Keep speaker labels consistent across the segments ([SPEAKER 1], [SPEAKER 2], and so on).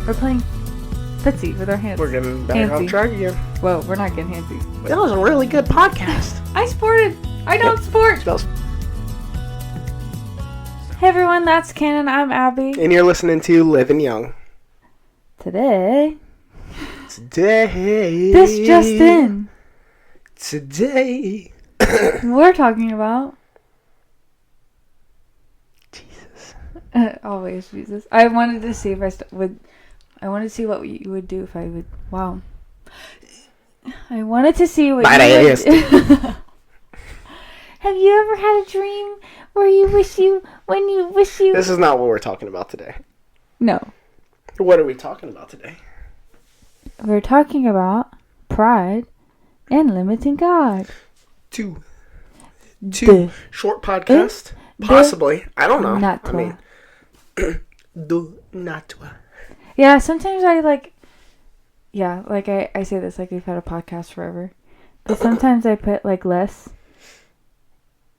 [SPEAKER 1] We're playing footsie with our hands.
[SPEAKER 2] We're getting back off track again.
[SPEAKER 1] Whoa, we're not getting handsy.
[SPEAKER 2] That was a really good podcast.
[SPEAKER 1] I sported. I don't sport.
[SPEAKER 2] Smells.
[SPEAKER 1] Hey everyone, that's Cannon. I'm Abby.
[SPEAKER 2] And you're listening to Living Young.
[SPEAKER 1] Today.
[SPEAKER 2] Today.
[SPEAKER 1] This just in.
[SPEAKER 2] Today.
[SPEAKER 1] We're talking about.
[SPEAKER 2] Jesus.
[SPEAKER 1] Always Jesus. I wanted to see if I would. I wanted to see what you would do if I would. Wow. I wanted to see what you would do. Have you ever had a dream where when you wish you...
[SPEAKER 2] This is not what we're talking about today.
[SPEAKER 1] No.
[SPEAKER 2] What are we talking about today?
[SPEAKER 1] We're talking about pride and limiting God.
[SPEAKER 2] Two short podcast? Possibly. I don't know.
[SPEAKER 1] Not
[SPEAKER 2] I mean, not.
[SPEAKER 1] Yeah, sometimes I I say this like we've had a podcast forever. But sometimes I put like less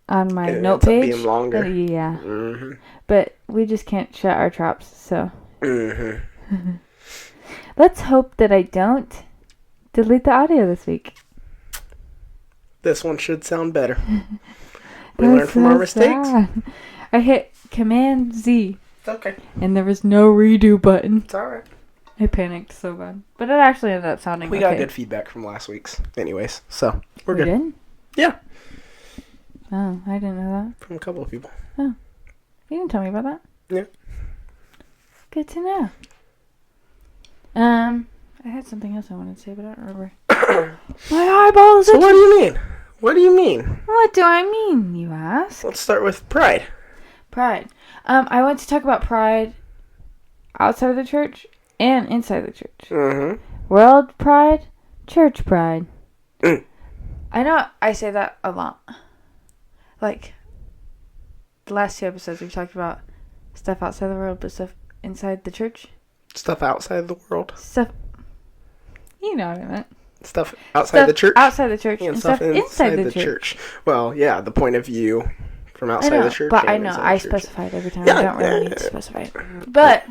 [SPEAKER 1] on my note page.
[SPEAKER 2] Being longer.
[SPEAKER 1] Yeah.
[SPEAKER 2] Mm-hmm.
[SPEAKER 1] But we just can't shut our traps, so.
[SPEAKER 2] Mm-hmm.
[SPEAKER 1] Let's hope that I don't delete the audio this week.
[SPEAKER 2] This one should sound better. We learned from our mistakes.
[SPEAKER 1] Sad. I hit Command Z.
[SPEAKER 2] It's okay.
[SPEAKER 1] And there was no redo button.
[SPEAKER 2] It's alright.
[SPEAKER 1] I panicked so bad. But it actually ended up sounding
[SPEAKER 2] We
[SPEAKER 1] okay.
[SPEAKER 2] got good feedback from last week's. Anyways, so we're
[SPEAKER 1] We
[SPEAKER 2] good.
[SPEAKER 1] did?
[SPEAKER 2] Yeah.
[SPEAKER 1] Oh, I didn't know
[SPEAKER 2] From a couple of people.
[SPEAKER 1] that. Oh. You didn't tell me about that.
[SPEAKER 2] Yeah.
[SPEAKER 1] Good to know. I had something else I wanted to say, but I don't remember. My eyeballs
[SPEAKER 2] So
[SPEAKER 1] itching.
[SPEAKER 2] what do you mean? What do you mean?
[SPEAKER 1] What do I mean, you ask?
[SPEAKER 2] Let's start with pride.
[SPEAKER 1] Pride. I want to talk about pride outside of the church and inside the church.
[SPEAKER 2] Mm-hmm.
[SPEAKER 1] World pride, church pride.
[SPEAKER 2] Mm.
[SPEAKER 1] I know I say that a lot. Like, the last 2 episodes we've talked about stuff outside the world, but stuff inside the church.
[SPEAKER 2] Stuff outside the world.
[SPEAKER 1] Stuff, you know what I meant.
[SPEAKER 2] Stuff outside the church.
[SPEAKER 1] Outside the church.
[SPEAKER 2] And stuff inside the church. Well, yeah, the point of view from outside the church.
[SPEAKER 1] But I know, I specified every time. I don't really need to specify it. But.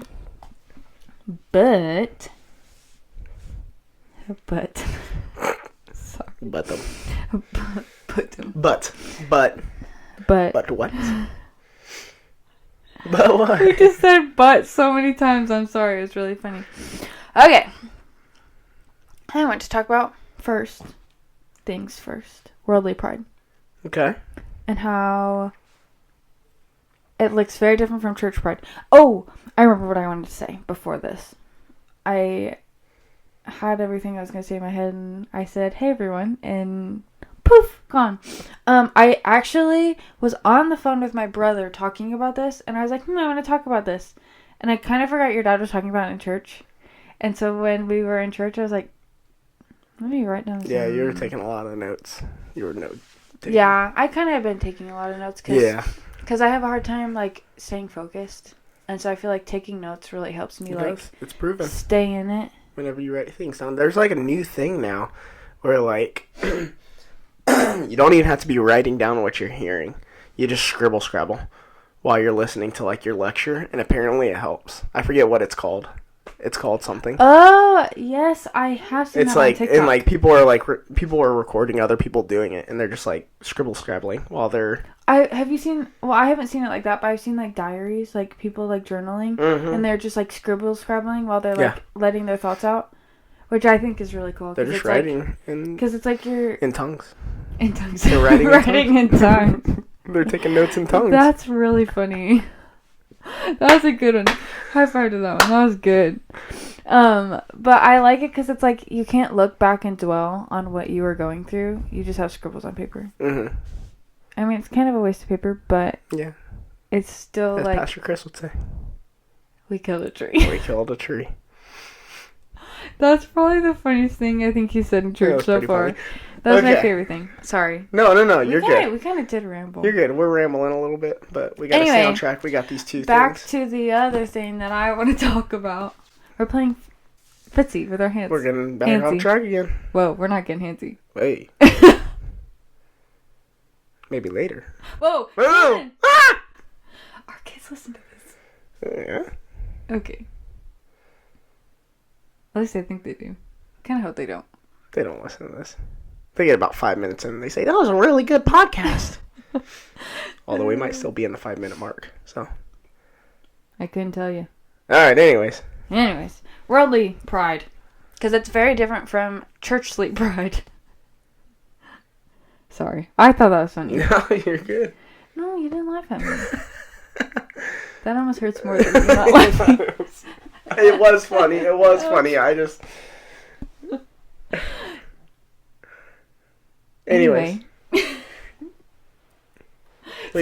[SPEAKER 1] Sorry.
[SPEAKER 2] But them.
[SPEAKER 1] But
[SPEAKER 2] what? But what?
[SPEAKER 1] We just said but so many times. I'm sorry. It's really funny. Okay. I want to talk about first things first. Worldly pride.
[SPEAKER 2] Okay.
[SPEAKER 1] And how it looks very different from church pride. Oh, I remember what I wanted to say before this. I had everything I was going to say in my head, and I said, hey, everyone, and poof, gone. I actually was on the phone with my brother talking about this, and I was like, I want to talk about this. And I kind of forgot your dad was talking about it in church. And so when we were in church, I was like, let me write down some.
[SPEAKER 2] Yeah, you were taking a lot of notes. You were note-taking.
[SPEAKER 1] Yeah, I kind of have been taking a lot of notes. Because I have a hard time, like, staying focused. And so I feel like taking notes really helps me,
[SPEAKER 2] it's proven.
[SPEAKER 1] Stay in it.
[SPEAKER 2] Whenever you write things down. There's, like, a new thing now where, like, you don't even have to be writing down what you're hearing. You just scrabble while you're listening to, like, your lecture. And apparently it helps. I forget what it's called. It's called something.
[SPEAKER 1] Oh, yes, I have seen that on TikTok.
[SPEAKER 2] And, like, people are recording other people doing it. And they're just, like, scrabbling while they're...
[SPEAKER 1] I haven't seen it like that, but I've seen, like, diaries, like, people, like, journaling, and they're just, like, scrabbling while they're, like, letting their thoughts out, which I think is really cool.
[SPEAKER 2] They're just writing
[SPEAKER 1] because it's, like, you're...
[SPEAKER 2] in tongues.
[SPEAKER 1] In tongues.
[SPEAKER 2] They're writing
[SPEAKER 1] in tongues.
[SPEAKER 2] They're taking notes in tongues.
[SPEAKER 1] That's really funny. That was a good one. High five to that one. That was good. But I like it because it's, like, you can't look back and dwell on what you were going through. You just have scribbles on paper.
[SPEAKER 2] Mm-hmm.
[SPEAKER 1] I mean, it's kind of a waste of paper, but
[SPEAKER 2] yeah,
[SPEAKER 1] it's still
[SPEAKER 2] as
[SPEAKER 1] like...
[SPEAKER 2] Pastor Chris would say.
[SPEAKER 1] We killed a tree.
[SPEAKER 2] We killed a tree.
[SPEAKER 1] That's probably the funniest thing I think he said in church so far.
[SPEAKER 2] Funny.
[SPEAKER 1] That was my favorite thing. Sorry.
[SPEAKER 2] No, you're good.
[SPEAKER 1] We kind of did ramble.
[SPEAKER 2] You're good. We're rambling a little bit, but we got to stay on track. We got these two
[SPEAKER 1] back
[SPEAKER 2] things.
[SPEAKER 1] Back to the other thing that I want to talk about. We're playing footsie with our hands.
[SPEAKER 2] We're getting back on track again.
[SPEAKER 1] Whoa, we're not getting handsy.
[SPEAKER 2] Wait. Maybe later.
[SPEAKER 1] Whoa!
[SPEAKER 2] Ah!
[SPEAKER 1] Our kids listen to this.
[SPEAKER 2] Yeah.
[SPEAKER 1] Okay. least I think they do. Kind of hope they don't.
[SPEAKER 2] They don't listen to this. They get about 5 minutes in and they say, that was a really good podcast. Although we might still be in the 5-minute mark. So.
[SPEAKER 1] I couldn't tell you.
[SPEAKER 2] Alright, anyways.
[SPEAKER 1] Worldly pride. Because it's very different from churchly pride. Sorry. I thought that was funny.
[SPEAKER 2] No, you're good.
[SPEAKER 1] No, you didn't laugh at me. That almost hurts more than you not laughing.
[SPEAKER 2] It was funny. It was funny. I just... Anyways. We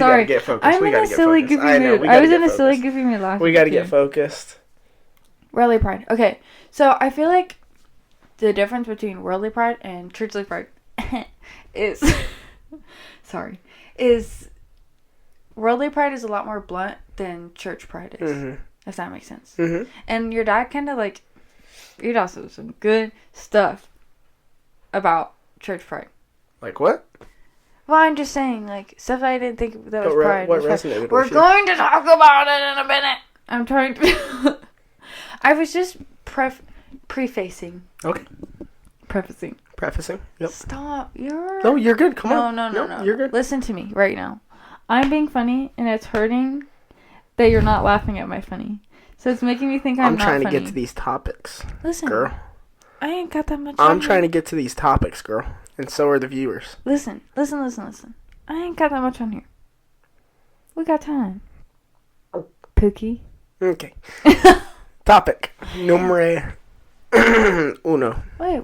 [SPEAKER 1] Sorry.
[SPEAKER 2] gotta get focused.
[SPEAKER 1] I'm in a silly, goofy mood. I was in a silly, goofy mood last week.
[SPEAKER 2] We gotta get focused.
[SPEAKER 1] Worldly pride. Okay. So, I feel like the difference between worldly pride and churchly pride is... Sorry. Is... Worldly pride is a lot more blunt than church pride is.
[SPEAKER 2] Mm-hmm.
[SPEAKER 1] If that makes sense.
[SPEAKER 2] Mm-hmm.
[SPEAKER 1] And your dad kind of like... Your dad said some good stuff about church pride.
[SPEAKER 2] Like what?
[SPEAKER 1] Well, I'm just saying, like, stuff I didn't think that was pride.
[SPEAKER 2] What resonated
[SPEAKER 1] We're
[SPEAKER 2] with you?
[SPEAKER 1] going to talk about it in a minute. I'm trying to... I was just prefacing.
[SPEAKER 2] Okay. Prefacing. Yep.
[SPEAKER 1] Stop. You're...
[SPEAKER 2] No, you're good. Come on.
[SPEAKER 1] No.
[SPEAKER 2] You're good.
[SPEAKER 1] Listen to me right now. I'm being funny, and it's hurting that you're not laughing at my funny. So it's making me think I'm not
[SPEAKER 2] trying
[SPEAKER 1] funny.
[SPEAKER 2] to get to these topics.
[SPEAKER 1] Listen.
[SPEAKER 2] Girl.
[SPEAKER 1] I ain't got that much
[SPEAKER 2] I'm trying to get to these topics, girl. And so are the viewers.
[SPEAKER 1] Listen. I ain't got that much on here. We got time. Pookie.
[SPEAKER 2] Okay. Topic. Numero uno.
[SPEAKER 1] Wait.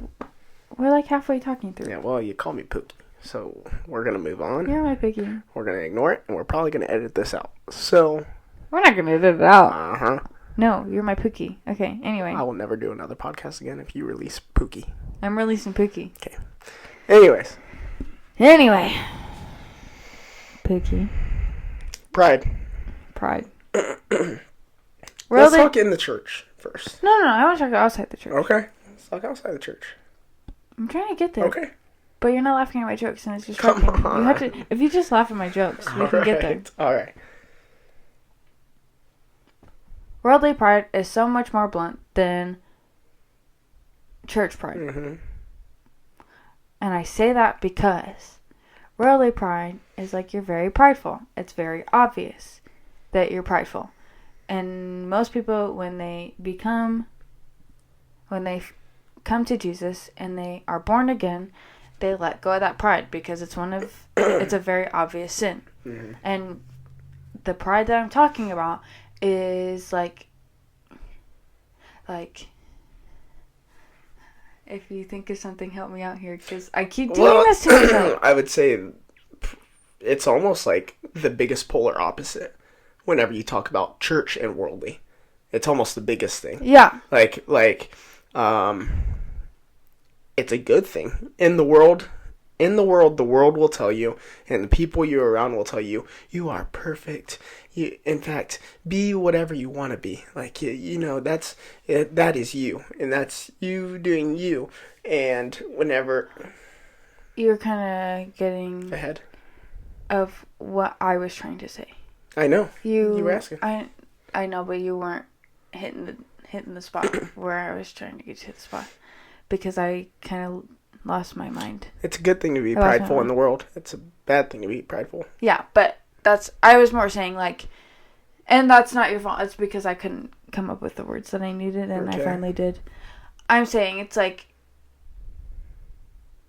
[SPEAKER 1] We're like halfway talking through.
[SPEAKER 2] Yeah, well, you call me Pookie. So, we're going to move on.
[SPEAKER 1] You're my Pookie.
[SPEAKER 2] We're going to ignore it, and we're probably going to edit this out. So.
[SPEAKER 1] We're not going to edit it out.
[SPEAKER 2] Uh-huh.
[SPEAKER 1] No, you're my Pookie. Okay, anyway.
[SPEAKER 2] I will never do another podcast again if you release Pookie.
[SPEAKER 1] I'm releasing Pookie.
[SPEAKER 2] Okay. Anyways.
[SPEAKER 1] Pookie.
[SPEAKER 2] Pride. Let's talk in the church first.
[SPEAKER 1] No, I want to talk outside the church.
[SPEAKER 2] Okay. Let's talk outside the church.
[SPEAKER 1] I'm trying to get there.
[SPEAKER 2] Okay.
[SPEAKER 1] But you're not laughing at my jokes, and it's just
[SPEAKER 2] Come
[SPEAKER 1] hurting.
[SPEAKER 2] on.
[SPEAKER 1] You have to. If you just laugh at my jokes, we can get there.
[SPEAKER 2] All right.
[SPEAKER 1] Worldly pride is so much more blunt than church pride.
[SPEAKER 2] Mm-hmm.
[SPEAKER 1] And I say that because worldly pride is like you're very prideful. It's very obvious that you're prideful. And most people, when they come to Jesus and they are born again, they let go of that pride because it's a very obvious sin.
[SPEAKER 2] Mm-hmm.
[SPEAKER 1] And the pride that I'm talking about is like if you think of something, help me out here because I keep doing this to myself.
[SPEAKER 2] I would say it's almost like the biggest polar opposite whenever you talk about church and worldly. It's almost the biggest thing.
[SPEAKER 1] Yeah.
[SPEAKER 2] It's a good thing. In the world, the world will tell you, and the people you're around will tell you, you are perfect. You, in fact, be whatever you want to be. Like, that is you, and that's you doing you. And whenever
[SPEAKER 1] You're kind of getting
[SPEAKER 2] ahead
[SPEAKER 1] of what I was trying to say.
[SPEAKER 2] I know.
[SPEAKER 1] You
[SPEAKER 2] were asking.
[SPEAKER 1] I know, but you weren't hitting the spot where I was trying to get to the spot because I kind of lost my mind.
[SPEAKER 2] It's a good thing to be prideful in the world. It's a bad thing to be prideful.
[SPEAKER 1] Yeah, but I was more saying like, and that's not your fault. It's because I couldn't come up with the words that I needed, and
[SPEAKER 2] Okay.
[SPEAKER 1] I finally did. I'm saying it's like,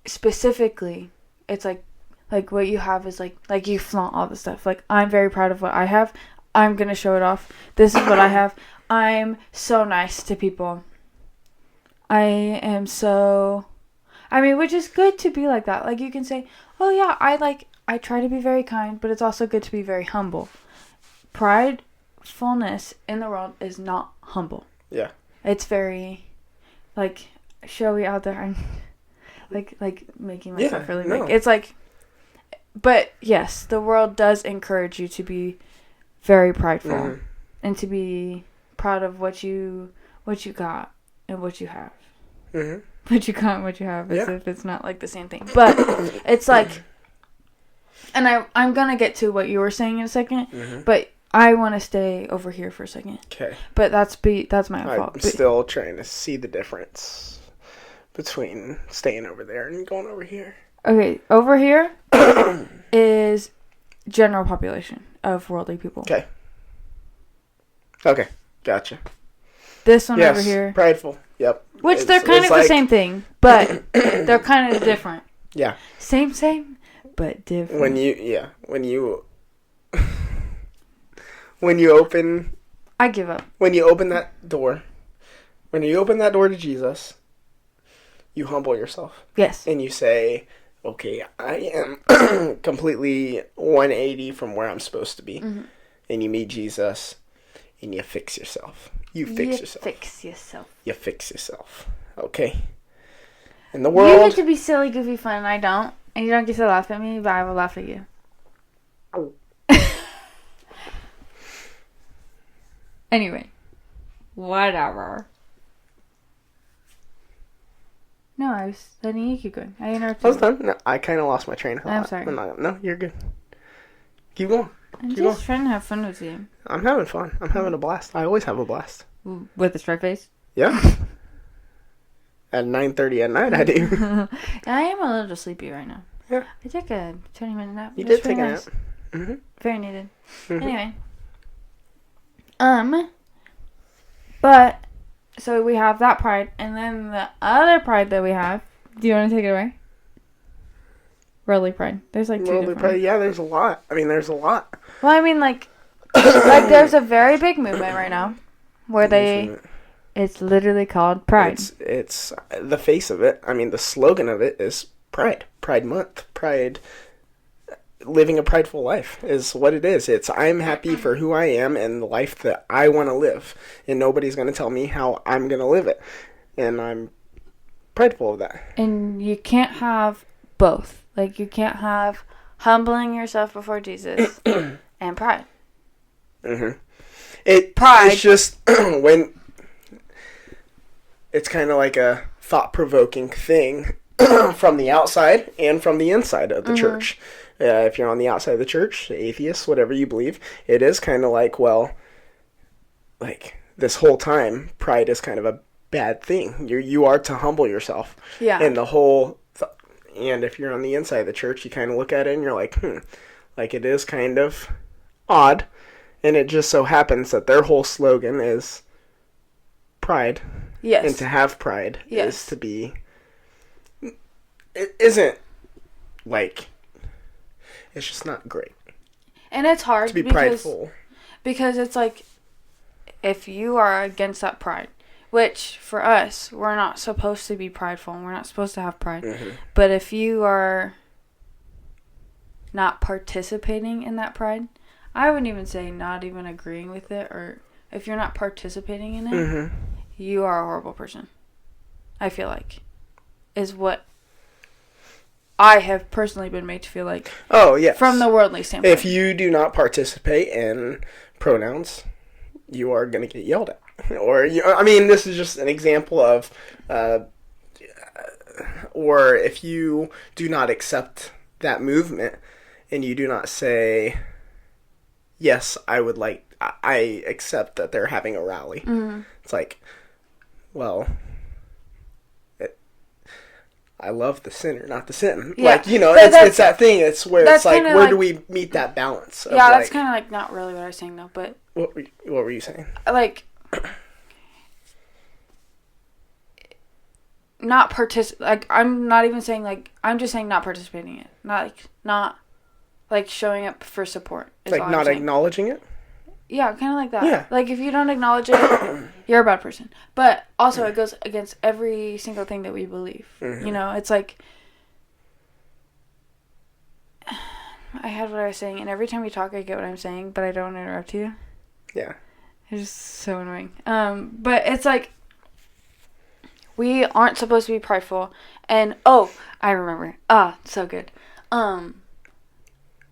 [SPEAKER 1] specifically, it's like what you have is like you flaunt all the stuff. Like, I'm very proud of what I have. I'm going to show it off. This is what I have. I'm so nice to people. I am so... I mean, which is good to be like that. Like, you can say, oh yeah, I try to be very kind, but it's also good to be very humble. Pridefulness in the world is not humble.
[SPEAKER 2] Yeah.
[SPEAKER 1] It's very, like, showy out there and, like making myself really big. It's like, but yes, the world does encourage you to be very prideful.
[SPEAKER 2] Mm-hmm.
[SPEAKER 1] And to be proud of what you got and what you have.
[SPEAKER 2] Mm-hmm.
[SPEAKER 1] What you got and what you have, as if it's not like the same thing. But it's like, and I'm gonna get to what you were saying in a second,
[SPEAKER 2] mm-hmm.
[SPEAKER 1] but I want to stay over here for a second.
[SPEAKER 2] Okay.
[SPEAKER 1] But that's my own fault.
[SPEAKER 2] I'm still trying to see the difference between staying over there and going over here.
[SPEAKER 1] Okay, over here is general population of worldly people.
[SPEAKER 2] Okay. Okay, gotcha.
[SPEAKER 1] This one over here.
[SPEAKER 2] Prideful. Yep.
[SPEAKER 1] Which they're kind of the same thing, but they're kind of different.
[SPEAKER 2] Yeah.
[SPEAKER 1] Same, but different.
[SPEAKER 2] When you open...
[SPEAKER 1] I give up.
[SPEAKER 2] When you open that door to Jesus, you humble yourself.
[SPEAKER 1] Yes.
[SPEAKER 2] And you say, okay, I am completely 180 from where I'm supposed to be.
[SPEAKER 1] Mm-hmm.
[SPEAKER 2] And you meet Jesus, and you fix yourself. You fix yourself. Okay? In the world...
[SPEAKER 1] You get to be silly, goofy, fun, and I don't. And you don't get to laugh at me, but I will laugh at you.
[SPEAKER 2] Oh.
[SPEAKER 1] Anyway. Whatever. No, I was letting you keep going. I interrupted.
[SPEAKER 2] I was done. No, I kind of lost my train of thought.
[SPEAKER 1] I'm sorry.
[SPEAKER 2] No, you're good. Keep going.
[SPEAKER 1] I'm just trying to have fun with you.
[SPEAKER 2] I'm having fun. I'm having a blast. I always have a blast.
[SPEAKER 1] With the straight face?
[SPEAKER 2] Yeah. At 9:30 at night, I do.
[SPEAKER 1] I am a little sleepy right now.
[SPEAKER 2] Yeah.
[SPEAKER 1] I took a 20-minute nap.
[SPEAKER 2] You did take a nap.
[SPEAKER 1] Mm-hmm. Very needed.
[SPEAKER 2] Mm-hmm.
[SPEAKER 1] Anyway. But, so we have that pride, and then the other pride that we have, do you want to take it away? Worldly pride. There's like two different
[SPEAKER 2] pride. Yeah, there's a lot. There's a lot.
[SPEAKER 1] Well, I mean, like there's a very big movement right now where it's literally called Pride.
[SPEAKER 2] It's the face of it. The slogan of it is Pride. Pride Month. Pride. Living a prideful life is what it is. It's I'm happy for who I am and the life that I want to live. And nobody's going to tell me how I'm going to live it. And I'm prideful of that.
[SPEAKER 1] And you can't have both. Like, you can't have humbling yourself before Jesus and pride.
[SPEAKER 2] Mm-hmm.
[SPEAKER 1] Pride.
[SPEAKER 2] It's just when it's kind of like a thought-provoking thing from the outside and from the inside of the church. If you're on the outside of the church, atheist, whatever you believe, it is kind of like, well, like this whole time, pride is kind of a bad thing. You are to humble yourself.
[SPEAKER 1] Yeah.
[SPEAKER 2] And the whole... And if you're on the inside of the church, you kind of look at it and you're like, like it is kind of odd. And it just so happens that their whole slogan is pride.
[SPEAKER 1] Yes.
[SPEAKER 2] And to have pride is to be... It isn't like... It's just not great.
[SPEAKER 1] And it's hard
[SPEAKER 2] to be prideful.
[SPEAKER 1] Because it's like, if you are against that pride, which, for us, we're not supposed to be prideful, and we're not supposed to have pride.
[SPEAKER 2] Mm-hmm.
[SPEAKER 1] But if you are not participating in that pride, I wouldn't even say not even agreeing with it, or if you're not participating in it, you are a horrible person. I feel like. Is what I have personally been made to feel like.
[SPEAKER 2] Oh, yes.
[SPEAKER 1] From the worldly standpoint.
[SPEAKER 2] If you do not participate in pronouns, you are going to get yelled at. Or, this is just an example of, or if you do not accept that movement and you do not say, yes, I accept that they're having a rally. Mm-hmm. It's like, well, I love the sinner, not the sin. Yeah. It's that thing. It's where it's like, where do we meet that balance?
[SPEAKER 1] Yeah, that's kind of like not really what I was saying, though, but...
[SPEAKER 2] What were you saying?
[SPEAKER 1] Like... not like, I'm not even saying, like, I'm just saying not participating in it. Not showing up for support.
[SPEAKER 2] Like, not acknowledging it?
[SPEAKER 1] Yeah, kind of like that.
[SPEAKER 2] Yeah.
[SPEAKER 1] Like, if you don't acknowledge it, you're a bad person. But also, it goes against every single thing that we believe. Mm-hmm. It's like... I had what I was saying, and every time you talk, I get what I'm saying, but I don't interrupt you.
[SPEAKER 2] Yeah.
[SPEAKER 1] It's just so annoying. But it's like... We aren't supposed to be prideful. And, I remember. So good.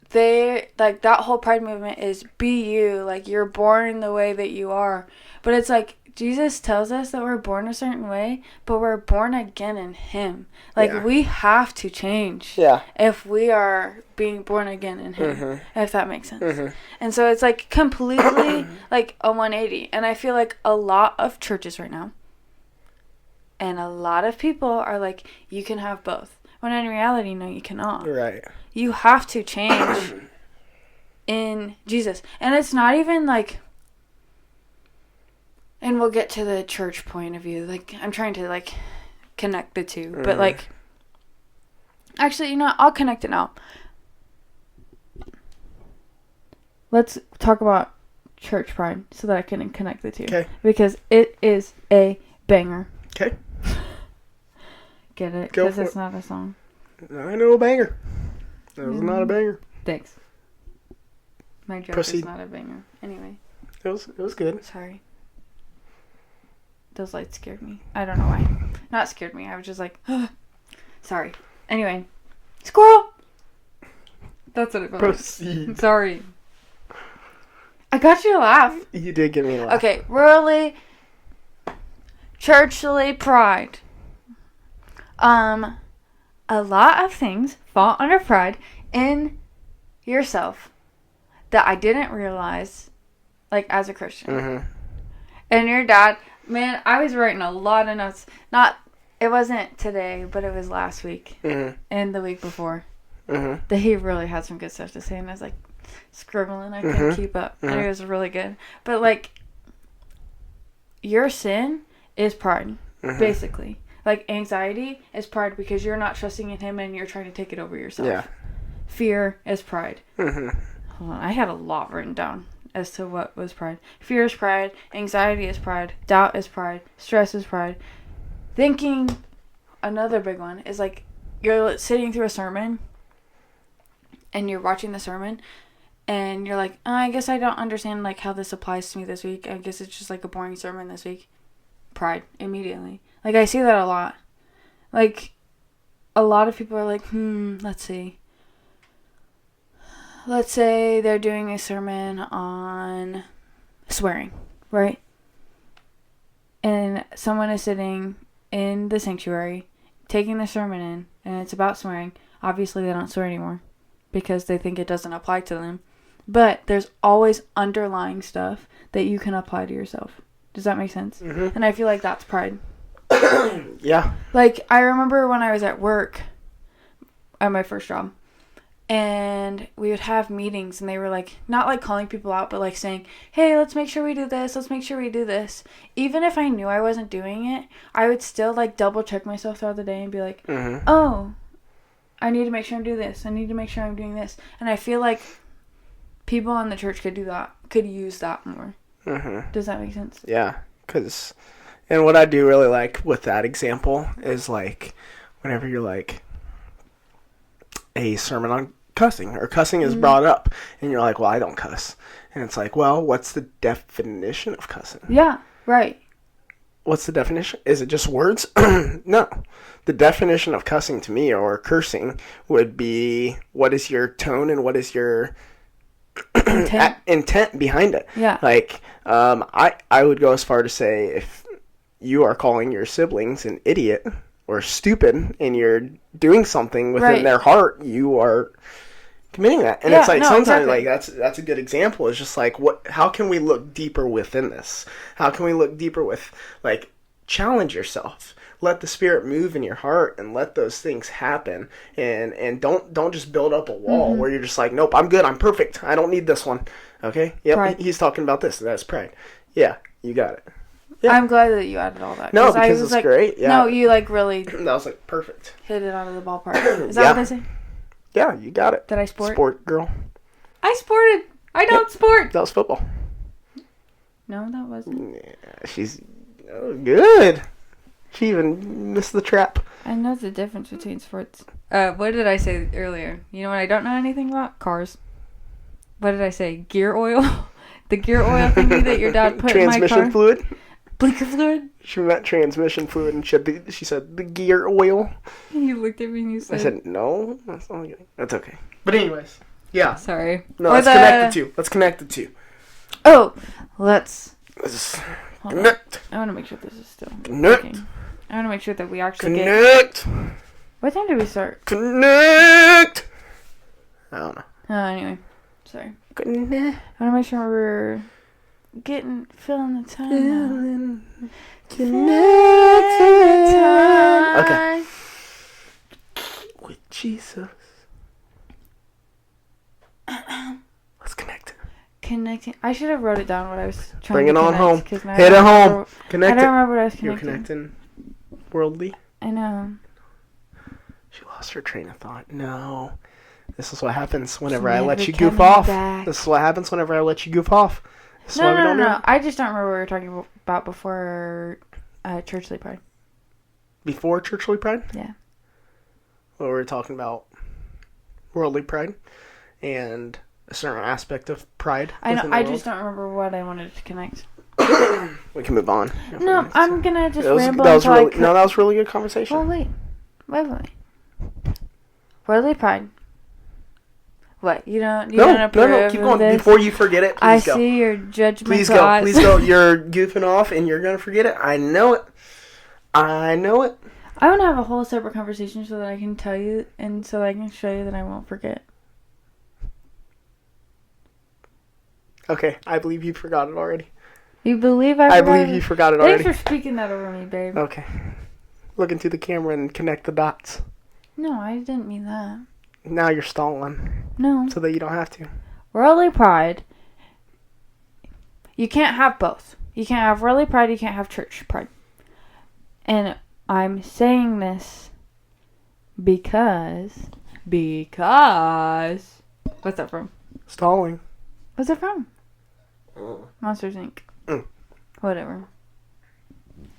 [SPEAKER 1] They, that whole pride movement is be you. Like, you're born the way that you are. But it's like, Jesus tells us that we're born a certain way, but we're born again in Him. Like,
[SPEAKER 2] Yeah.
[SPEAKER 1] we have to change
[SPEAKER 2] Yeah.
[SPEAKER 1] if we are being born again in Him,
[SPEAKER 2] Mhm.
[SPEAKER 1] if that makes sense.
[SPEAKER 2] Mhm.
[SPEAKER 1] And so it's, like, completely, like, a 180. And I feel like a lot of churches right now, and a lot of people are like, you can have both. When in reality, no, you cannot.
[SPEAKER 2] Right.
[SPEAKER 1] You have to change in Jesus. And it's not even, like... And we'll get to the church point of view. Like, I'm trying to, like, connect the two. But, like... Actually, you know what? I'll connect it now. Let's talk about church pride so that I can connect the two.
[SPEAKER 2] Okay.
[SPEAKER 1] Because it is a banger.
[SPEAKER 2] Okay.
[SPEAKER 1] Get it?
[SPEAKER 2] Go
[SPEAKER 1] Because
[SPEAKER 2] for
[SPEAKER 1] it's
[SPEAKER 2] it.
[SPEAKER 1] not a song.
[SPEAKER 2] I know a banger. That was not a banger.
[SPEAKER 1] Thanks. My joke
[SPEAKER 2] Proceed.
[SPEAKER 1] is not a banger. Anyway,
[SPEAKER 2] It was good.
[SPEAKER 1] sorry. Those lights scared me. I don't know why. Not scared me. I was just like, sorry. Anyway, squirrel. That's what it was.
[SPEAKER 2] Proceed.
[SPEAKER 1] Sorry. I got you to laugh.
[SPEAKER 2] You did give me a laugh.
[SPEAKER 1] Okay, worldly, churchly pride. A lot of things fall under pride in yourself that I didn't realize, like, as a Christian.
[SPEAKER 2] Mhm.
[SPEAKER 1] And your dad, man, I was writing a lot of notes. It wasn't today, but it was last week
[SPEAKER 2] Mhm.
[SPEAKER 1] and the week before.
[SPEAKER 2] Mhm.
[SPEAKER 1] That he really had some good stuff to say, and I was like scribbling. I couldn't keep up, and it was really good. But like, your sin is pride, basically. Like, anxiety is pride because you're not trusting in Him and you're trying to take it over yourself.
[SPEAKER 2] Yeah.
[SPEAKER 1] Fear is pride.
[SPEAKER 2] Mhm.
[SPEAKER 1] Hold on, I had a lot written down as to what was pride. Fear is pride. Anxiety is pride. Doubt is pride. Stress is pride. Thinking, another big one, is like you're sitting through a sermon and you're watching the sermon and you're like, I guess I don't understand like how this applies to me this week. I guess it's just like a boring sermon this week. Pride, immediately. Like, I see that a lot. Like, a lot of people are like, let's see. Let's say they're doing a sermon on swearing, right? And someone is sitting in the sanctuary, taking the sermon in, and it's about swearing. Obviously, they don't swear anymore because they think it doesn't apply to them. But there's always underlying stuff that you can apply to yourself. Does that make sense?
[SPEAKER 2] Mhm.
[SPEAKER 1] And I feel like that's pride.
[SPEAKER 2] Yeah.
[SPEAKER 1] Like, I remember when I was at work, at my first job, and we would have meetings, and they were like, not like calling people out, but like saying, hey, let's make sure we do this, let's make sure we do this. Even if I knew I wasn't doing it, I would still like double check myself throughout the day and be like, oh, I need to make sure I'm doing this, I need to make sure I'm doing this. And I feel like people in the church could do that, could use that more. Does that make sense?
[SPEAKER 2] Yeah. And what I do really like with that example is like whenever you're like a sermon on cussing or cussing is brought up and you're like, well, I don't cuss. And it's like, well, what's the definition of cussing?
[SPEAKER 1] Yeah, right.
[SPEAKER 2] What's the definition? Is it just words? No. The definition of cussing to me or cursing would be what is your tone and what is your intent behind it.
[SPEAKER 1] Yeah.
[SPEAKER 2] Like, I would go as far to say if you are calling your siblings an idiot or stupid and you're doing something within their heart, you are committing that. And it's like sometimes like that's a good example. It's just like how can we look deeper within this? How can we look deeper with like challenge yourself? Let the Spirit move in your heart and let those things happen. And don't just build up a wall where you're just like, nope, I'm good, I'm perfect. I don't need this one. Okay? Yep,
[SPEAKER 1] pride.
[SPEAKER 2] He's talking about this. That's pride. Yeah, you got it. Yeah.
[SPEAKER 1] I'm glad that you added all that.
[SPEAKER 2] No, because
[SPEAKER 1] I was
[SPEAKER 2] it's
[SPEAKER 1] like,
[SPEAKER 2] great. Yeah.
[SPEAKER 1] No, you like really
[SPEAKER 2] That was like perfect.
[SPEAKER 1] hit it out of the ballpark. Is that what they say?
[SPEAKER 2] Yeah, you got it.
[SPEAKER 1] Did I sport?
[SPEAKER 2] Sport girl.
[SPEAKER 1] I sported. I don't sport.
[SPEAKER 2] That was football.
[SPEAKER 1] No, that wasn't.
[SPEAKER 2] Yeah, she's good. She even missed the trap.
[SPEAKER 1] I know the difference between sports. What did I say earlier? You know what I don't know anything about? Cars. What did I say? Gear oil? The gear oil thingy that your dad put in my car?
[SPEAKER 2] Transmission fluid.
[SPEAKER 1] Blinker fluid?
[SPEAKER 2] She meant transmission fluid and she said the gear oil.
[SPEAKER 1] You looked at me and you said...
[SPEAKER 2] I said, no, that's not good. That's okay. But anyways, yeah.
[SPEAKER 1] Sorry.
[SPEAKER 2] No, let's connect the two. Let's connect the two.
[SPEAKER 1] Oh, let's Hold on.
[SPEAKER 2] Connect.
[SPEAKER 1] I want to make sure this is still
[SPEAKER 2] Connect.
[SPEAKER 1] working. I want to make sure that we actually get...
[SPEAKER 2] Connect.
[SPEAKER 1] What time did we start?
[SPEAKER 2] Connect. I don't know.
[SPEAKER 1] Oh, anyway. Sorry.
[SPEAKER 2] Connect.
[SPEAKER 1] I want to make sure we're filling the time out.
[SPEAKER 2] Connect. Okay. With Jesus. Let's connect.
[SPEAKER 1] Connecting. I should have wrote it down what I was trying
[SPEAKER 2] Bring
[SPEAKER 1] to
[SPEAKER 2] it on
[SPEAKER 1] connect,
[SPEAKER 2] home.
[SPEAKER 1] 'cause now
[SPEAKER 2] Hit
[SPEAKER 1] I
[SPEAKER 2] it
[SPEAKER 1] don't
[SPEAKER 2] home.
[SPEAKER 1] remember- I
[SPEAKER 2] Connect
[SPEAKER 1] don't
[SPEAKER 2] it.
[SPEAKER 1] remember what I was
[SPEAKER 2] You're
[SPEAKER 1] connecting.
[SPEAKER 2] connecting worldly.
[SPEAKER 1] I know.
[SPEAKER 2] She lost her train of thought. No. This is what happens whenever
[SPEAKER 1] She's
[SPEAKER 2] I let
[SPEAKER 1] never
[SPEAKER 2] you goof
[SPEAKER 1] coming
[SPEAKER 2] off.
[SPEAKER 1] back.
[SPEAKER 2] This is what happens whenever I let you goof off. This is why we
[SPEAKER 1] No.
[SPEAKER 2] don't do it.
[SPEAKER 1] I just don't remember what we were talking about before Churchly Pride.
[SPEAKER 2] Before Churchly Pride?
[SPEAKER 1] Yeah.
[SPEAKER 2] Well, we were talking about worldly pride and a certain aspect of pride.
[SPEAKER 1] I know.
[SPEAKER 2] within the
[SPEAKER 1] I
[SPEAKER 2] world.
[SPEAKER 1] just don't remember what I wanted to connect.
[SPEAKER 2] We can move on.
[SPEAKER 1] No, I'm gonna just
[SPEAKER 2] That was
[SPEAKER 1] ramble
[SPEAKER 2] really,
[SPEAKER 1] until I could.
[SPEAKER 2] no, that was really good conversation.
[SPEAKER 1] Well, wait. Worldly Pride. What? You don't approve
[SPEAKER 2] no, keep
[SPEAKER 1] of
[SPEAKER 2] going.
[SPEAKER 1] this?
[SPEAKER 2] Before you forget it,
[SPEAKER 1] I
[SPEAKER 2] please go.
[SPEAKER 1] see your judgment.
[SPEAKER 2] Please go. Please go. You're goofing off and you're going to forget it. I know it. I know it.
[SPEAKER 1] I want to have a whole separate conversation so that I can tell you and so that I can show you that I won't forget.
[SPEAKER 2] Okay, I believe you forgot it already.
[SPEAKER 1] You believe I
[SPEAKER 2] I
[SPEAKER 1] forgot
[SPEAKER 2] believe
[SPEAKER 1] it?
[SPEAKER 2] you forgot it already.
[SPEAKER 1] Thanks for speaking that over me, babe.
[SPEAKER 2] Okay. Look into the camera and connect the dots.
[SPEAKER 1] No, I didn't mean that.
[SPEAKER 2] Now you're stalling
[SPEAKER 1] No.
[SPEAKER 2] so that you don't have to.
[SPEAKER 1] Worldly Pride. You can't have both. You can't have worldly pride, you can't have church pride. And I'm saying this because... What's that from?
[SPEAKER 2] Stalling.
[SPEAKER 1] What's it from? Monsters, Inc.
[SPEAKER 2] Mm.
[SPEAKER 1] Whatever.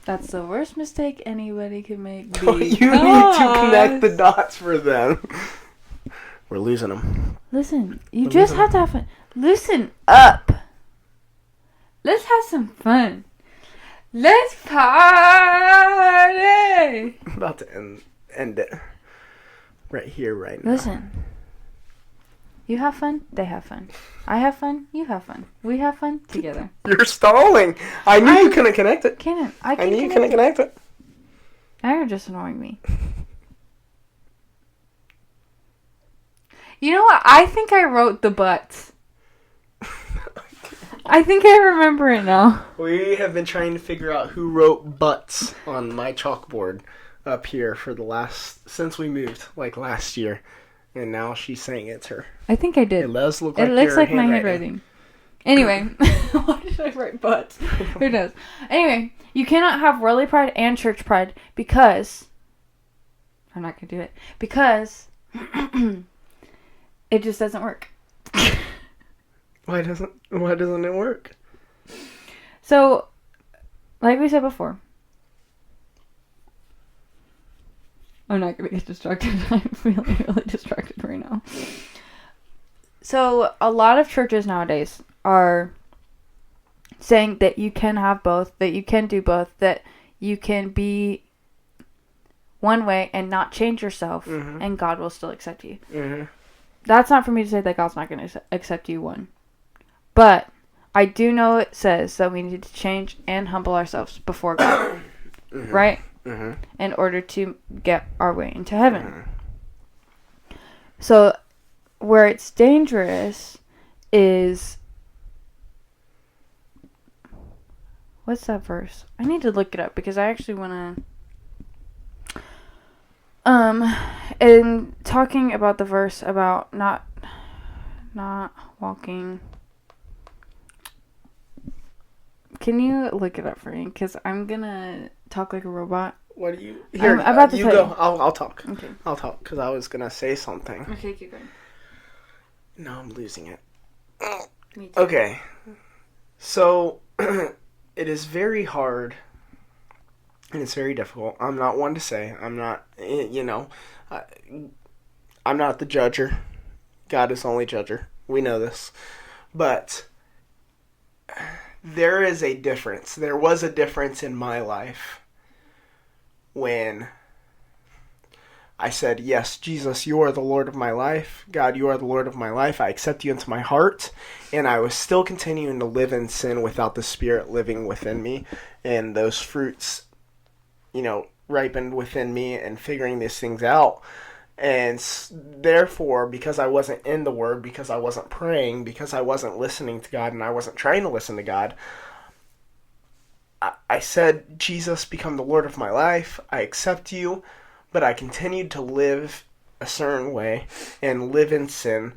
[SPEAKER 1] That's the worst mistake anybody could make.
[SPEAKER 2] You need to connect the dots for them. We're losing them.
[SPEAKER 1] Listen, you just have to have fun. Listen up. Let's have some fun. Let's party.
[SPEAKER 2] I'm about to end it. Right here, right now.
[SPEAKER 1] Listen. You have fun, they have fun. I have fun, you have fun. We have fun together.
[SPEAKER 2] You're stalling. I knew you couldn't connect it.
[SPEAKER 1] Cannon,
[SPEAKER 2] I knew you couldn't connect it.
[SPEAKER 1] Now you're just annoying me. You know what? I think I wrote the butts. I think I remember it now.
[SPEAKER 2] We have been trying to figure out who wrote butts on my chalkboard up here for since we moved, like last year. And now she's saying it's her.
[SPEAKER 1] I think I did.
[SPEAKER 2] It does look like
[SPEAKER 1] It looks
[SPEAKER 2] your
[SPEAKER 1] like my handwriting. Anyway, why did I write butts? Who knows? Anyway, you cannot have worldly pride and church pride because... I'm not going to do it. Because it just doesn't work.
[SPEAKER 2] Why doesn't it work?
[SPEAKER 1] So, like we said before, I'm not going to get distracted. I'm feeling really distracted right now. So, a lot of churches nowadays are saying that you can have both, that you can do both, that you can be one way and not change yourself, and God will still accept you.
[SPEAKER 2] Mm-hmm.
[SPEAKER 1] That's not for me to say that God's not going to accept you, one. But I do know it says that we need to change and humble ourselves before God. Right?
[SPEAKER 2] Mm-hmm.
[SPEAKER 1] In order to get our way into heaven. So, where it's dangerous is... What's that verse? I need to look it up because I actually want to... in talking about the verse about not walking... Can you look it up for me? Because I'm gonna talk like a robot.
[SPEAKER 2] What do you...
[SPEAKER 1] I'm about to
[SPEAKER 2] you
[SPEAKER 1] tell
[SPEAKER 2] go.
[SPEAKER 1] you.
[SPEAKER 2] I'll talk.
[SPEAKER 1] Okay.
[SPEAKER 2] I'll talk because I was going to say something.
[SPEAKER 1] Okay, keep going.
[SPEAKER 2] No, I'm losing it.
[SPEAKER 1] Me too.
[SPEAKER 2] Okay. So, it is very hard and it's very difficult. I'm not one to say. I'm not, I'm not the judger. God is the only judger. We know this. But there is a difference. There was a difference in my life when I said, yes, Jesus, you are the Lord of my life. God, you are the Lord of my life. I accept you into my heart. And I was still continuing to live in sin without the Spirit living within me. And those fruits, ripened within me and figuring these things out. And therefore, because I wasn't in the Word, because I wasn't praying, because I wasn't listening to God and I wasn't trying to listen to God, I said, Jesus, become the Lord of my life. I accept you. But I continued to live a certain way and live in sin,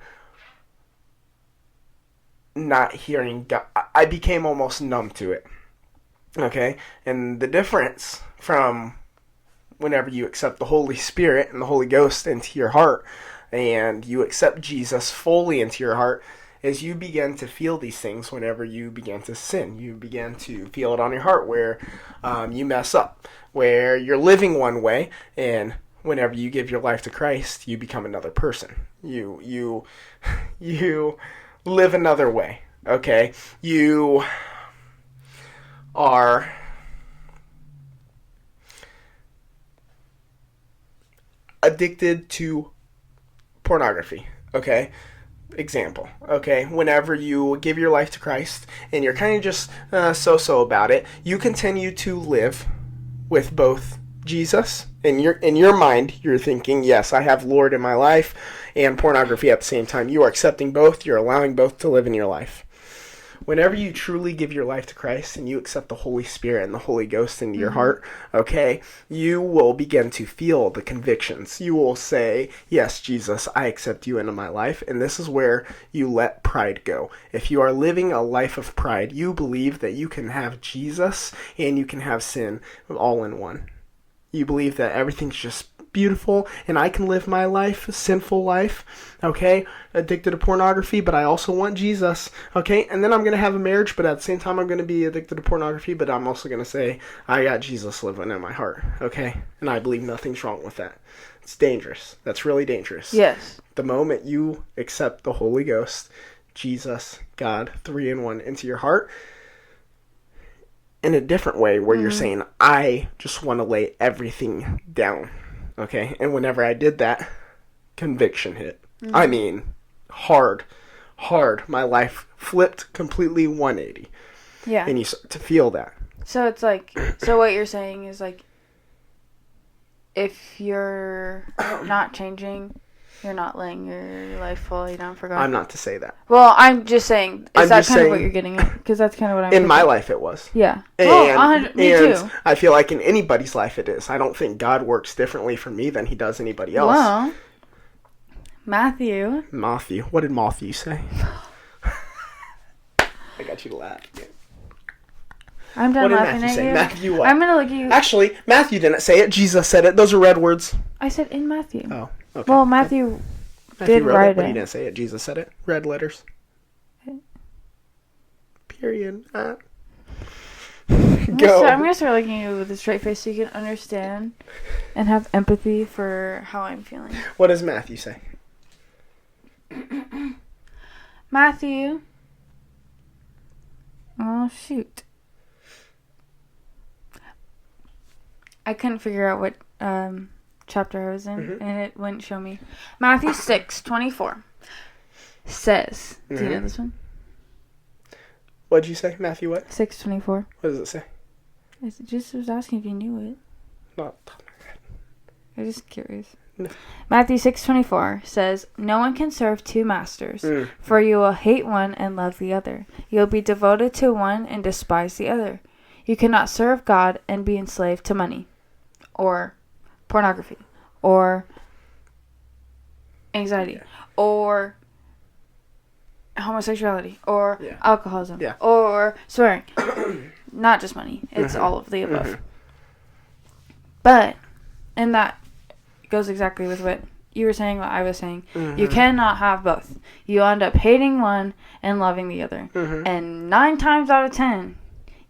[SPEAKER 2] not hearing God. I became almost numb to it. Okay? And the difference from whenever you accept the Holy Spirit and the Holy Ghost into your heart and you accept Jesus fully into your heart is you begin to feel these things whenever you begin to sin. You begin to feel it on your heart where you mess up, where you're living one way, and whenever you give your life to Christ, you become another person. You live another way, okay? You are addicted to pornography, okay? Example, okay? Whenever you give your life to Christ and you're kind of just so-so about it, you continue to live with both Jesus. In your mind, you're thinking, yes, I have Lord in my life and pornography at the same time. You are accepting both. You're allowing both to live in your life. Whenever you truly give your life to Christ and you accept the Holy Spirit and the Holy Ghost into your heart, okay, you will begin to feel the convictions. You will say, yes, Jesus, I accept you into my life. And this is where you let pride go. If you are living a life of pride, you believe that you can have Jesus and you can have sin all in one. You believe that everything's just beautiful and I can live my life, a sinful life, okay, addicted to pornography, but I also want Jesus, okay, and then I'm going to have a marriage, but at the same time I'm going to be addicted to pornography, but I'm also going to say, I got Jesus living in my heart, okay, and I believe nothing's wrong with that. It's dangerous. That's really dangerous.
[SPEAKER 1] Yes.
[SPEAKER 2] The moment you accept the Holy Ghost, Jesus, God, 3 in 1 into your heart, in a different way where you're saying, I just want to lay everything down. Okay, and whenever I did that, conviction hit. I mean, hard. My life flipped completely 180.
[SPEAKER 1] Yeah.
[SPEAKER 2] And you start to feel that.
[SPEAKER 1] So it's like, so what you're saying is like, if you're not changing, you're not laying your life fully down for God.
[SPEAKER 2] I'm not to say that.
[SPEAKER 1] Well, I'm just saying,
[SPEAKER 2] I'm
[SPEAKER 1] is that
[SPEAKER 2] just
[SPEAKER 1] kind of
[SPEAKER 2] saying-
[SPEAKER 1] what you're getting at? Because that's kind of what I'm
[SPEAKER 2] In
[SPEAKER 1] thinking.
[SPEAKER 2] my life, it was.
[SPEAKER 1] Yeah.
[SPEAKER 2] And,
[SPEAKER 1] me
[SPEAKER 2] and
[SPEAKER 1] too.
[SPEAKER 2] I feel like in anybody's life it is. I don't think God works differently for me than he does anybody else.
[SPEAKER 1] Well, Matthew.
[SPEAKER 2] Matthew. What did Matthew say? I got you to laugh.
[SPEAKER 1] I'm done
[SPEAKER 2] What did
[SPEAKER 1] laughing
[SPEAKER 2] Matthew
[SPEAKER 1] at
[SPEAKER 2] say?
[SPEAKER 1] you.
[SPEAKER 2] Matthew what?
[SPEAKER 1] I'm going to look at you.
[SPEAKER 2] Actually, Matthew didn't say it. Jesus said it. Those are red words.
[SPEAKER 1] I said in Matthew.
[SPEAKER 2] Oh, okay.
[SPEAKER 1] Well, Matthew did
[SPEAKER 2] wrote
[SPEAKER 1] write
[SPEAKER 2] it, but he
[SPEAKER 1] it.
[SPEAKER 2] didn't say it. Jesus said it. Red letters. Period. Go.
[SPEAKER 1] I'm gonna start looking at you with a straight face so you can understand and have empathy for how I'm feeling.
[SPEAKER 2] What does Matthew say?
[SPEAKER 1] Matthew. Oh, shoot. I couldn't figure out what chapter I was in, and it wouldn't show me. Matthew 6:24 says, do you know this one?
[SPEAKER 2] What did you say? Matthew what?
[SPEAKER 1] 6:24.
[SPEAKER 2] What does it say?
[SPEAKER 1] I just was asking if you knew it.
[SPEAKER 2] Not.
[SPEAKER 1] I was just curious.
[SPEAKER 2] No.
[SPEAKER 1] Matthew 6:24 says, "No one can serve two masters, for you will hate one and love the other. You will be devoted to one and despise the other. You cannot serve God and be enslaved to money, or pornography, or anxiety, or homosexuality, or alcoholism, or swearing. Not just money. It's all of the above. But, and that goes exactly with what you were saying, what I was saying. You cannot have both. You end up hating one and loving the other. And 9 times out of 10,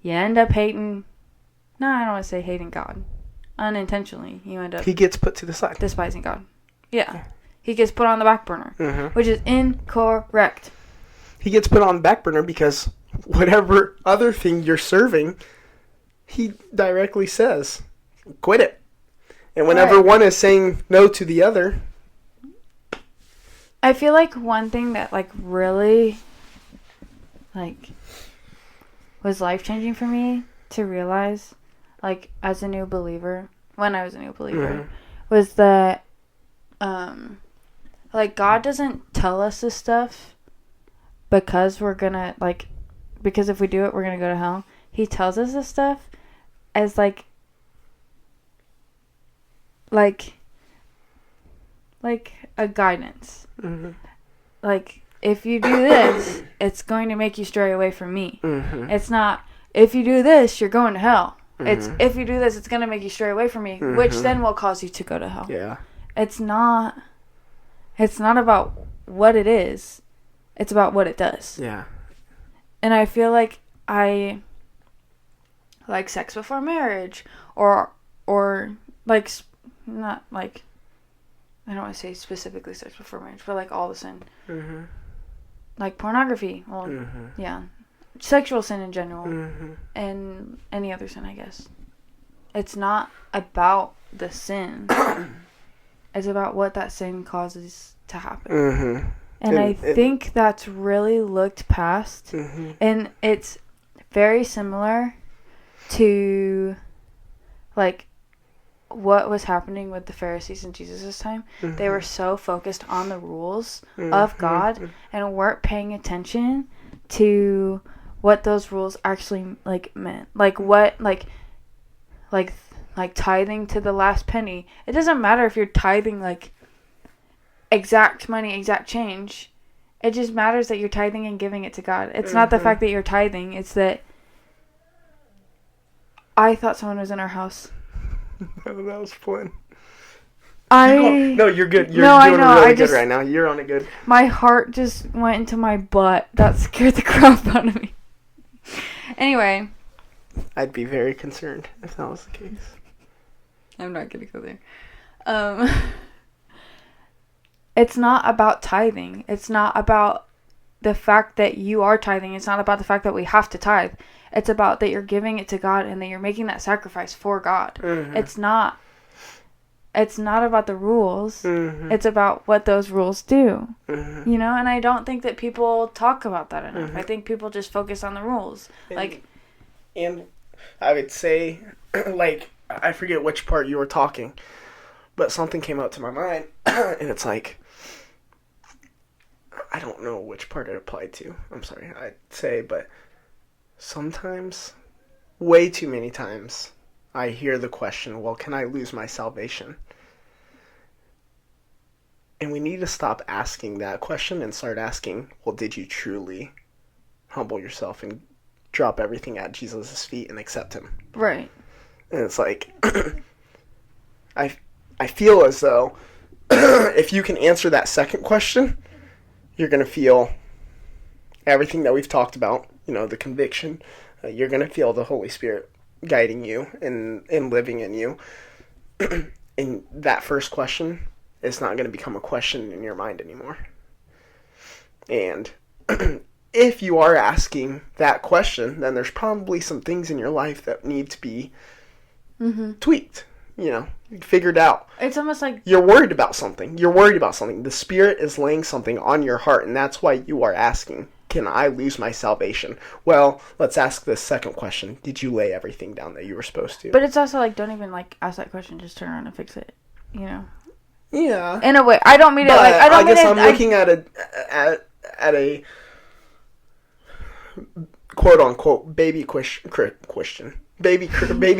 [SPEAKER 1] you end up hating, no, I don't want to say hating God. Unintentionally, you end up
[SPEAKER 2] He gets put to the side.
[SPEAKER 1] despising God. Yeah. He gets put on the back burner, which is incorrect.
[SPEAKER 2] He gets put on the back burner because whatever other thing you're serving, he directly says, quit it. And whenever
[SPEAKER 1] Right.
[SPEAKER 2] one is saying no to the other,
[SPEAKER 1] I feel like one thing that like really like was life changing for me to realize, like as a new believer, when I was a new believer, was that like God doesn't tell us this stuff because we're gonna like because if we do it we're gonna go to hell. He tells us this stuff as like a guidance. Like if you do this, it's going to make you stray away from me. It's not if you do this, you're going to hell. It's if you do this, it's going to make you stray away from me, which then will cause you to go to hell.
[SPEAKER 2] yeah.
[SPEAKER 1] It's not about what it is. It's about what it does.
[SPEAKER 2] Yeah.
[SPEAKER 1] And I feel like I like sex before marriage or like not like I don't want to say specifically sex before marriage, but like all the sin. Like pornography. Well, yeah. Sexual sin in general. And any other sin, I guess. It's not about the sin. It's about what that sin causes to happen. And I think that's really looked past. And it's very similar to like what was happening with the Pharisees in Jesus' time. They were so focused on the rules of God and weren't paying attention to what those rules actually like meant. Like what like tithing to the last penny. It doesn't matter if you're tithing like exact money, exact change. It just matters that you're tithing and giving it to God. It's not the fact that you're tithing, it's that I thought someone was in our house.
[SPEAKER 2] That was fun.
[SPEAKER 1] No,
[SPEAKER 2] you're good. You're
[SPEAKER 1] No, I
[SPEAKER 2] doing
[SPEAKER 1] know,
[SPEAKER 2] really
[SPEAKER 1] I
[SPEAKER 2] good
[SPEAKER 1] just-
[SPEAKER 2] right now. You're on it good.
[SPEAKER 1] My heart just went into my butt. That scared the crap out of me. Anyway.
[SPEAKER 2] I'd be very concerned if that was the case.
[SPEAKER 1] I'm not going to go there. It's not about tithing. It's not about the fact that you are tithing. It's not about the fact that we have to tithe. It's about that you're giving it to God and that you're making that sacrifice for God. It's not about the rules. It's about what those rules do. You know, and I don't think that people talk about that enough. I think people just focus on the rules.
[SPEAKER 2] And I would say, like, I forget which part you were talking, but something came out to my mind, and it's like, I don't know which part it applied to. I'm sorry, I'd say, but sometimes, way too many times, I hear the question, well, can I lose my salvation? And we need to stop asking that question and start asking, well, did you truly humble yourself and drop everything at Jesus' feet and accept him?
[SPEAKER 1] Right.
[SPEAKER 2] And it's like, I feel as though if you can answer that second question, you're going to feel everything that we've talked about, you know, the conviction. You're going to feel the Holy Spirit guiding you and living in you. And that first question is not going to become a question in your mind anymore. And if you are asking that question, then there's probably some things in your life that need to be tweaked, you know, figured out.
[SPEAKER 1] It's almost like
[SPEAKER 2] You're worried about something. The Spirit is laying something on your heart, and that's why you are asking, can I lose my salvation? Well, let's ask this second question. Did you lay everything down that you were supposed to?
[SPEAKER 1] But it's also like, don't even like ask that question. Just turn around and fix it. You know.
[SPEAKER 2] Yeah.
[SPEAKER 1] In a way, I don't mean it
[SPEAKER 2] But
[SPEAKER 1] like I don't
[SPEAKER 2] I guess
[SPEAKER 1] mean it.
[SPEAKER 2] I'm looking at a quote unquote baby Christian. Baby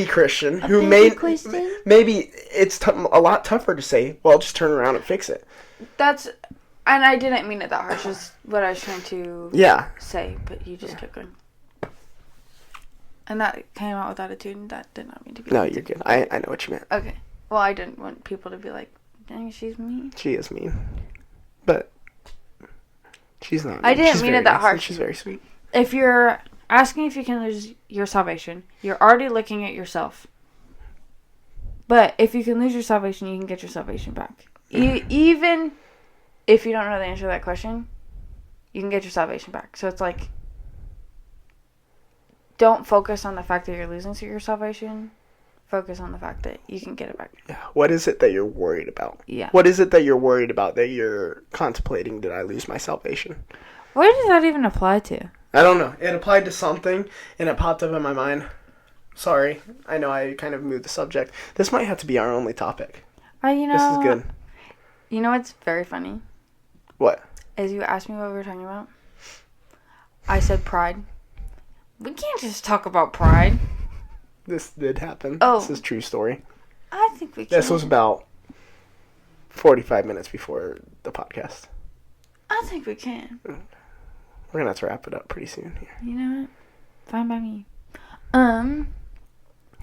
[SPEAKER 2] Christian who maybe it's a lot tougher to say, well, just turn around and fix it.
[SPEAKER 1] That's, and I didn't mean it that harsh. Is what I was trying to say, but you just kept going. And that came out with attitude, and that did not mean to be.
[SPEAKER 2] No, you're good. I know what you meant.
[SPEAKER 1] Okay. Well, I didn't want people to be like, dang, she's mean.
[SPEAKER 2] She is mean, but she's not mean.
[SPEAKER 1] I didn't
[SPEAKER 2] She's
[SPEAKER 1] mean
[SPEAKER 2] very
[SPEAKER 1] it that
[SPEAKER 2] nice,
[SPEAKER 1] harsh.
[SPEAKER 2] and she's very sweet.
[SPEAKER 1] If you're asking if you can lose your salvation, you're already looking at yourself. But if you can lose your salvation, you can get your salvation back. Even if you don't know the answer to that question, you can get your salvation back. So it's like, don't focus on the fact that you're losing your salvation. focus on the fact that you can get it back.
[SPEAKER 2] Yeah. What is it that you're worried about?
[SPEAKER 1] Yeah.
[SPEAKER 2] What is it that you're worried about that you're contemplating? Did I lose my salvation?
[SPEAKER 1] What does that even apply to?
[SPEAKER 2] I don't know. It applied to something, and it popped up in my mind. Sorry. I know I kind of moved the subject. This might have to be our only topic.
[SPEAKER 1] You know,
[SPEAKER 2] This is good.
[SPEAKER 1] You know what's very funny?
[SPEAKER 2] What?
[SPEAKER 1] As you asked me what we were talking about, I said pride. We can't just talk about pride.
[SPEAKER 2] This did happen.
[SPEAKER 1] Oh.
[SPEAKER 2] This is a true story.
[SPEAKER 1] I think we can.
[SPEAKER 2] This was about 45 minutes before the podcast.
[SPEAKER 1] I think we can.
[SPEAKER 2] We're going to have to wrap it up pretty soon here.
[SPEAKER 1] You know what? Fine by me.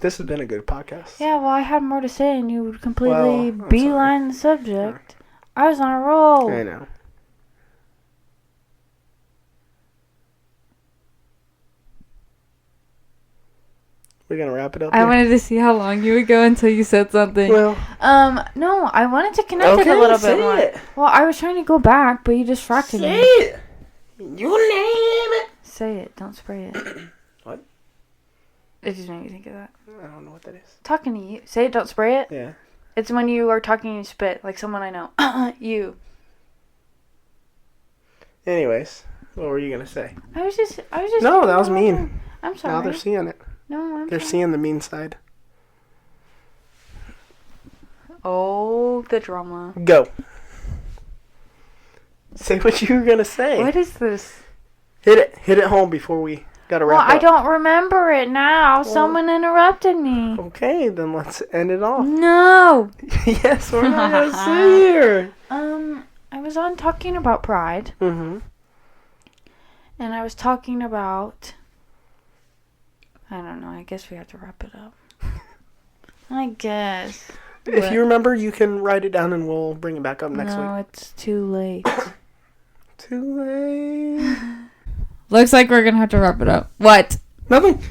[SPEAKER 2] This has been a good podcast.
[SPEAKER 1] Yeah, well, I had more to say and you would completely
[SPEAKER 2] Well, I'm
[SPEAKER 1] beeline the subject. I was on a roll.
[SPEAKER 2] I know. We're going to wrap it up
[SPEAKER 1] I
[SPEAKER 2] here?
[SPEAKER 1] wanted to see how long you would go until you said something.
[SPEAKER 2] Well,
[SPEAKER 1] No, I wanted to connect it a
[SPEAKER 2] okay,
[SPEAKER 1] little
[SPEAKER 2] say
[SPEAKER 1] bit more.
[SPEAKER 2] it.
[SPEAKER 1] Well, I was trying to go back, but you distracted
[SPEAKER 2] say
[SPEAKER 1] me.
[SPEAKER 2] it. You name it.
[SPEAKER 1] Say it, don't spray it.
[SPEAKER 2] What?
[SPEAKER 1] It just made me think of that.
[SPEAKER 2] I don't know what that is.
[SPEAKER 1] Talking to you. Say it, don't spray it.
[SPEAKER 2] Yeah.
[SPEAKER 1] It's when you are talking and you spit, like someone I know. You.
[SPEAKER 2] Anyways, what were you going to say?
[SPEAKER 1] I was just.
[SPEAKER 2] No, that was mean.
[SPEAKER 1] I'm
[SPEAKER 2] Now
[SPEAKER 1] sorry.
[SPEAKER 2] they're seeing it.
[SPEAKER 1] No, I'm
[SPEAKER 2] They're
[SPEAKER 1] sorry.
[SPEAKER 2] seeing the mean side.
[SPEAKER 1] Oh, the drama.
[SPEAKER 2] Go. Say what you were going to say.
[SPEAKER 1] What is this?
[SPEAKER 2] Hit it. Hit it home before we got to
[SPEAKER 1] Well,
[SPEAKER 2] wrap
[SPEAKER 1] I
[SPEAKER 2] up.
[SPEAKER 1] don't remember it now. Someone interrupted me.
[SPEAKER 2] Okay, then let's end it off.
[SPEAKER 1] No.
[SPEAKER 2] Yes, we're not going to sit here.
[SPEAKER 1] I was on talking about pride,
[SPEAKER 2] Mm-hmm.
[SPEAKER 1] and I was talking about. I don't know. I guess we have to wrap it up. I guess.
[SPEAKER 2] If you remember, you can write it down and we'll bring it back up next
[SPEAKER 1] No,
[SPEAKER 2] week.
[SPEAKER 1] it's too late.
[SPEAKER 2] Too late.
[SPEAKER 1] Looks like we're gonna have to wrap it up. What?
[SPEAKER 2] Nothing.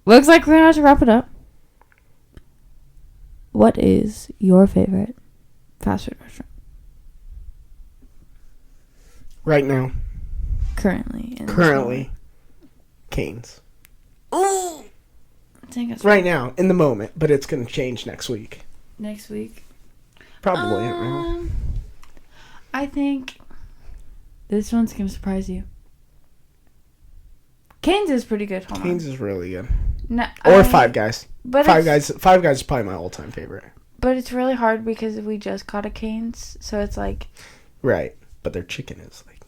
[SPEAKER 1] Looks like we're gonna have to wrap it up. What is your favorite fast food restaurant
[SPEAKER 2] Right now.
[SPEAKER 1] currently?
[SPEAKER 2] Currently. Cane's.
[SPEAKER 1] Ooh. I think it's
[SPEAKER 2] Right now, in the moment, but it's going to change next week.
[SPEAKER 1] next week.
[SPEAKER 2] Probably. I don't know.
[SPEAKER 1] I think this one's gonna surprise you. Cane's is pretty good. Hold
[SPEAKER 2] Cane's
[SPEAKER 1] on.
[SPEAKER 2] is really good.
[SPEAKER 1] No,
[SPEAKER 2] Or Five Guys.
[SPEAKER 1] But
[SPEAKER 2] Five
[SPEAKER 1] it's,
[SPEAKER 2] Guys is probably my all-time favorite.
[SPEAKER 1] But it's really hard because we just got a Cane's, so it's like
[SPEAKER 2] Right. But their chicken is like...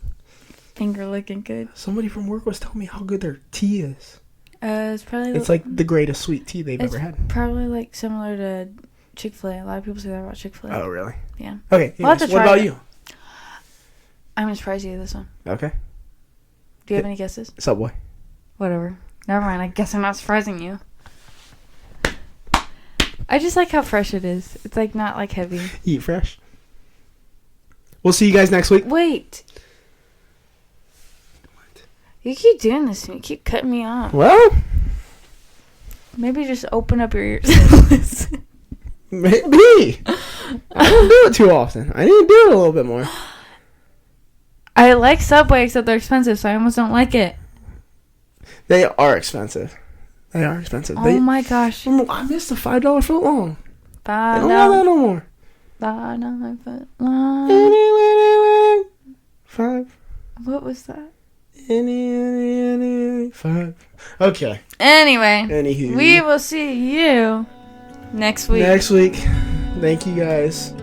[SPEAKER 1] finger licking good.
[SPEAKER 2] Somebody from work was telling me how good their tea is.
[SPEAKER 1] It's probably
[SPEAKER 2] It's like the greatest sweet tea they've ever had.
[SPEAKER 1] Probably like similar to Chick-fil-A. A lot of people say that about Chick-fil-A.
[SPEAKER 2] Oh, really?
[SPEAKER 1] Yeah.
[SPEAKER 2] Okay.
[SPEAKER 1] We'll have to
[SPEAKER 2] Anyways, what
[SPEAKER 1] try
[SPEAKER 2] about
[SPEAKER 1] it.
[SPEAKER 2] you?
[SPEAKER 1] I'm gonna surprise you with this one.
[SPEAKER 2] Okay.
[SPEAKER 1] Do you have any guesses?
[SPEAKER 2] Subway.
[SPEAKER 1] Whatever. Never mind. I guess I'm not surprising you. I just like how fresh it is. It's like not like heavy.
[SPEAKER 2] Eat fresh. We'll see you guys next week.
[SPEAKER 1] Wait. You keep doing this to me. You keep cutting me off.
[SPEAKER 2] Well,
[SPEAKER 1] Maybe just open up your ears and listen.
[SPEAKER 2] maybe. I don't do it too often. I need to do it a little bit more.
[SPEAKER 1] I like Subway, except they're expensive, so I almost don't like it.
[SPEAKER 2] They are expensive. They are expensive.
[SPEAKER 1] Oh my gosh.
[SPEAKER 2] I missed the $5 foot long. They
[SPEAKER 1] Bye
[SPEAKER 2] don't have that no more.
[SPEAKER 1] now.
[SPEAKER 2] Five.
[SPEAKER 1] What was that?
[SPEAKER 2] Any, five. Okay.
[SPEAKER 1] Anyway,
[SPEAKER 2] Anywho.
[SPEAKER 1] we will see you next week.
[SPEAKER 2] Next week. Thank you guys.